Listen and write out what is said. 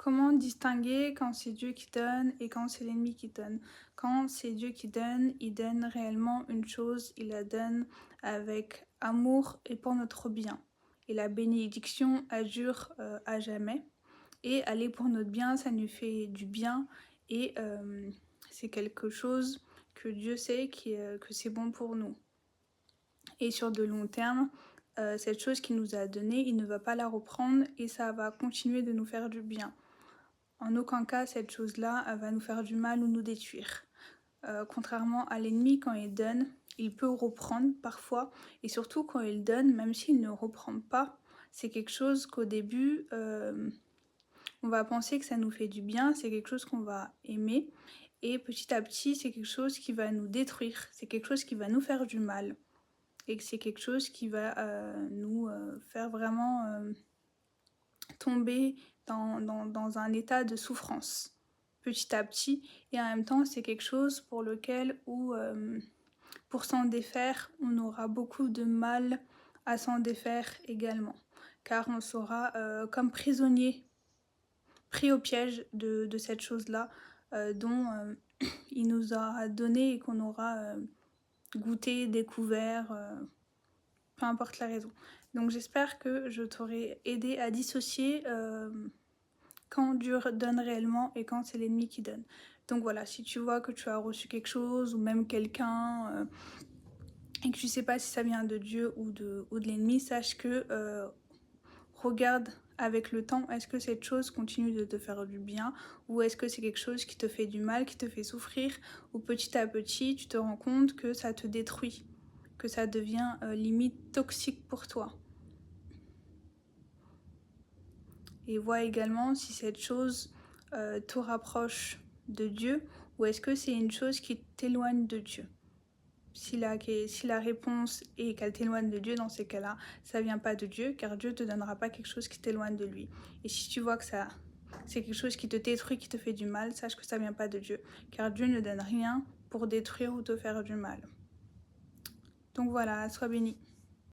comment distinguer quand c'est Dieu qui donne et quand c'est l'ennemi qui donne? Quand c'est Dieu qui donne, il donne réellement une chose, il la donne avec amour et pour notre bien. Et la bénédiction elle dure à jamais. Et aller pour notre bien, ça nous fait du bien et c'est quelque chose que Dieu sait que c'est bon pour nous. Et sur de long terme, cette chose qu'il nous a donnée, il ne va pas la reprendre et ça va continuer de nous faire du bien. En aucun cas, cette chose-là va nous faire du mal ou nous détruire. Contrairement à l'ennemi, quand il donne, il peut reprendre parfois, et surtout quand il donne, même s'il ne reprend pas, c'est quelque chose qu'au début, on va penser que ça nous fait du bien, c'est quelque chose qu'on va aimer, et petit à petit, c'est quelque chose qui va nous détruire, c'est quelque chose qui va nous faire du mal, et que c'est quelque chose qui va nous faire vraiment tomber dans un état de souffrance petit à petit, et en même temps c'est quelque chose pour lequel pour s'en défaire on aura beaucoup de mal à s'en défaire également, car on sera comme prisonnier pris au piège de cette chose là dont il nous aura donné et qu'on aura goûté, découvert, peu importe la raison. Donc j'espère que je t'aurai aidé à dissocier quand Dieu donne réellement et quand c'est l'ennemi qui donne. Donc voilà, si tu vois que tu as reçu quelque chose ou même quelqu'un et que tu sais pas si ça vient de Dieu ou de l'ennemi, sache que regarde avec le temps, est-ce que cette chose continue de te faire du bien ou est-ce que c'est quelque chose qui te fait du mal, qui te fait souffrir, ou petit à petit tu te rends compte que ça te détruit, que ça devient limite toxique pour toi. Et vois également si cette chose te rapproche de Dieu ou est-ce que c'est une chose qui t'éloigne de Dieu. Si la réponse est qu'elle t'éloigne de Dieu, dans ces cas-là, ça vient pas de Dieu, car Dieu te donnera pas quelque chose qui t'éloigne de lui. Et si tu vois que c'est quelque chose qui te détruit, qui te fait du mal, sache que ça vient pas de Dieu, car Dieu ne donne rien pour détruire ou te faire du mal. Donc voilà, sois béni.